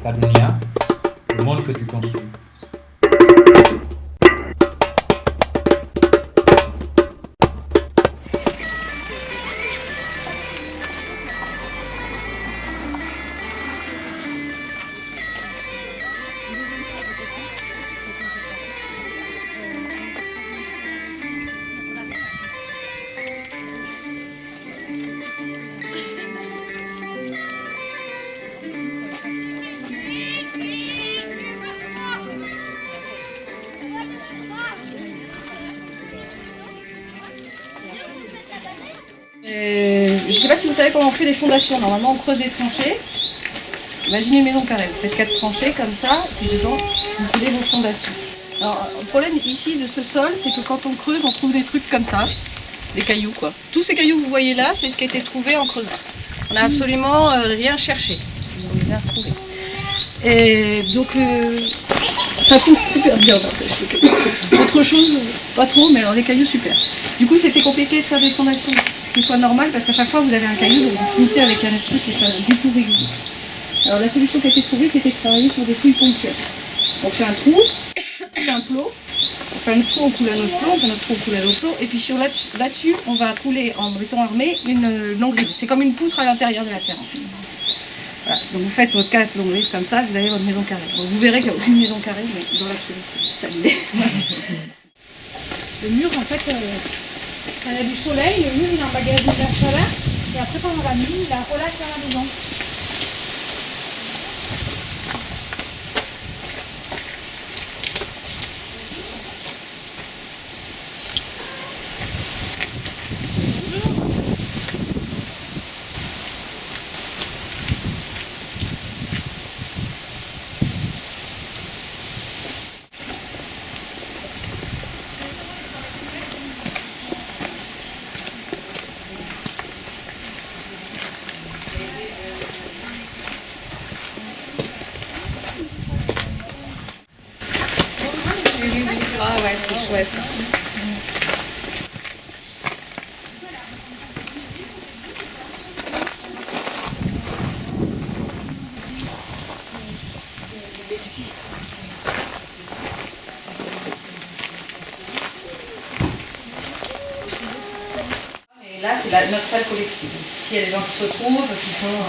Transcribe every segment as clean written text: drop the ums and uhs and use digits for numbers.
sa dunia, le monde que tu construis. Je ne sais pas si vous savez comment on fait des fondations. Normalement, on creuse des tranchées. Imaginez une maison carrée. Vous faites 4 tranchées comme ça, puis dedans, vous coulez vos fondations. Alors, le problème ici de ce sol, c'est que quand on creuse, on trouve des trucs comme ça, des cailloux quoi. Tous ces cailloux que vous voyez là, c'est ce qui a été trouvé en creusant. On n'a absolument rien cherché. On les a retrouvés. Et donc, ça pousse super bien. Autre chose, pas trop, mais alors les cailloux super. Du coup, c'était compliqué de faire des fondations qui soient normales parce qu'à chaque fois vous avez un caillou, donc vous finissez avec un truc qui soit du tout régulier. Alors la solution qui a été trouvée, c'était de travailler sur des fouilles ponctuelles. On fait un trou, on fait un plot, on fait un trou, on coule un autre plot, on fait un autre trou, on coule un autre plot, et puis sur là-dessus, on va couler en béton armé une longue-rive. C'est comme une poutre à l'intérieur de la terre. En fait. Voilà. Donc vous faites votre 4 longues rives comme ça, vous avez votre maison carrée. Donc vous verrez qu'il n'y a aucune maison carrée, mais dans l'absolu, ça l'est. Le mur, en fait, quand il y a du soleil, le mur il emmagasine de la chaleur, et après pendant la nuit, il la relâche dans la maison. Ah ouais, c'est chouette. Merci. Et là, c'est notre salle collective. Ici, il y a des gens qui se retrouvent, qui font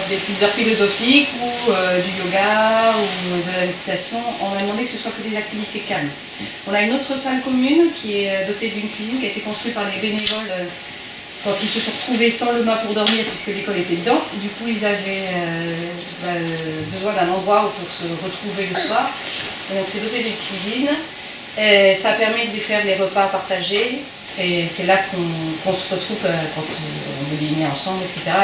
des petites heures philosophiques ou du yoga ou de la méditation. On a demandé que ce soit que des activités calmes. On a une autre salle commune qui est dotée d'une cuisine qui a été construite par les bénévoles quand ils se sont retrouvés sans le mât pour dormir puisque l'école était dedans. Du coup, ils avaient besoin d'un endroit pour se retrouver le soir. Et donc, c'est doté d'une cuisine. Et ça permet de faire des repas partagés. Et c'est là qu'on se retrouve quand on veut dîner ensemble, etc.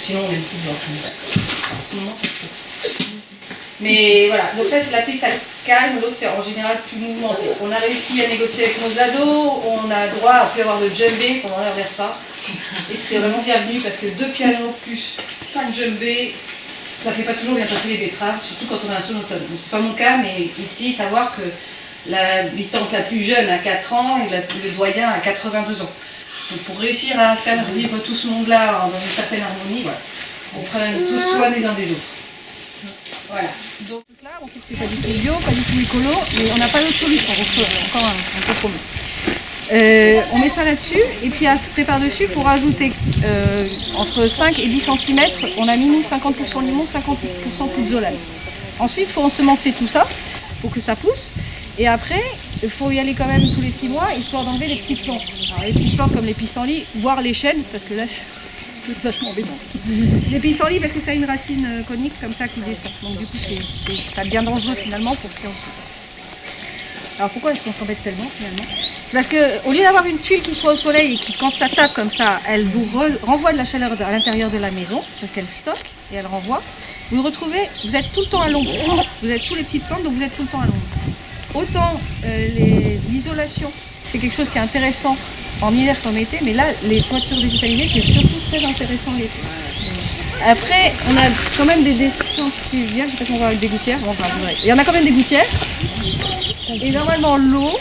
Sinon, on est plus en ce moment. Mais voilà, donc ça c'est la petite salle calme, l'autre c'est en général plus mouvementé. On a réussi à négocier avec nos ados, on a droit à plus avoir de djembé pendant l'heure des repas. Et c'était vraiment bienvenu parce que 2 pianos plus 5 djembé, ça fait pas toujours bien passer les betteraves, surtout quand on a un sonotone. Donc c'est pas mon cas, mais ici, savoir que l'habitante la plus jeune a 4 ans et le doyen a 82 ans. Donc pour réussir à faire vivre tout ce monde-là dans une certaine harmonie, voilà, on prend tous soin les uns des autres. Voilà. Donc là, on sait que c'est pas du tout bio, pas du tout écolo, mais on n'a pas d'autre solution, encore un compromis. On met ça là-dessus, et puis après par-dessus, il faut rajouter entre 5 et 10 cm, on a mis nous 50% limon, 50% pouzzolane. Ensuite, il faut ensemencer tout ça pour que ça pousse. Et après, il faut y aller quand même tous les 6 mois, histoire d'enlever les petites plantes. Alors les petites plantes comme les pissenlits, voire les chênes, parce que là c'est vachement embêtant. Les pissenlits parce que ça a une racine conique comme ça qui descend. Donc du coup ça devient dangereux finalement pour ce qui est en dessous. Alors pourquoi est-ce qu'on s'embête tellement finalement? C'est parce qu'au lieu d'avoir une tuile qui soit au soleil et qui quand ça tape comme ça, elle vous renvoie de la chaleur à l'intérieur de la maison, parce qu'elle stocke et elle renvoie, vous retrouvez, vous êtes tout le temps à l'ombre. Vous êtes sous les petites plantes donc vous êtes tout le temps à l'ombre. Autant l'isolation, c'est quelque chose qui est intéressant en hiver comme été, mais là, les toitures végétalisées, c'est surtout très intéressant l'été. Après, on a quand même des descentes fluviales, je sais pas si on va avec des gouttières, bon, enfin, vrai. Il y en a quand même des gouttières, et normalement l'eau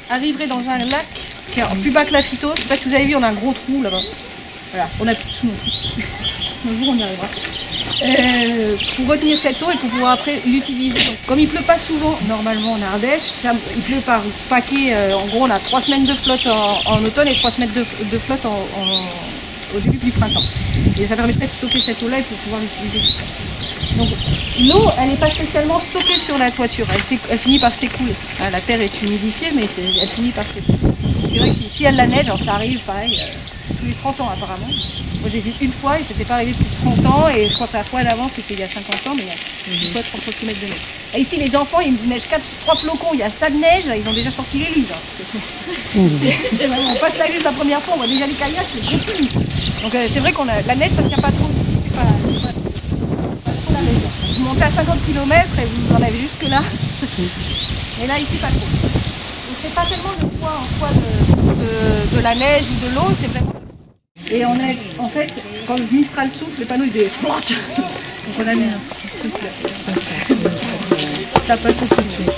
arriverait dans un lac qui est plus bas que la phyto. Je sais pas si vous avez vu, on a un gros trou là-bas. Voilà, on a plus de tout. Un jour on y arrivera. Pour retenir cette eau et pour pouvoir après l'utiliser. Donc, comme il pleut pas souvent, normalement en Ardèche, il pleut par paquet. En gros, on a 3 semaines de flotte en automne et 3 semaines de flotte au début du printemps. Et ça permettrait de stocker cette eau-là et pour pouvoir l'utiliser. Donc l'eau, elle n'est pas spécialement stockée sur la toiture, elle finit par s'écouler. La terre est humidifiée, mais elle finit par s'écouler. C'est vrai que si elle la neige, alors ça arrive pareil tous les 30 ans apparemment. Moi j'ai vu une fois et c'était pas arrivé depuis 30 ans et je crois que la fois d'avant c'était il y a 50 ans, mais il y a une fois 30 cm de neige. Et ici les enfants, ils neigent 3 flocons, il y a ça de neige, ils ont déjà sorti les livres. On passe la grille la première fois, on voit déjà les kayaks, c'est trop petit. Donc c'est vrai qu'on a la neige, ça ne tient pas trop. C'est pas trop la neige. Vous montez à 50 km et vous en avez jusque là. Mais là ici pas trop. Donc c'est pas tellement le poids en soi de la neige ou de l'eau, c'est vraiment. Et on a, en fait, quand le Mistral souffle, le panneau il fait. Donc on a mis un truc là. Ça passe au dessus.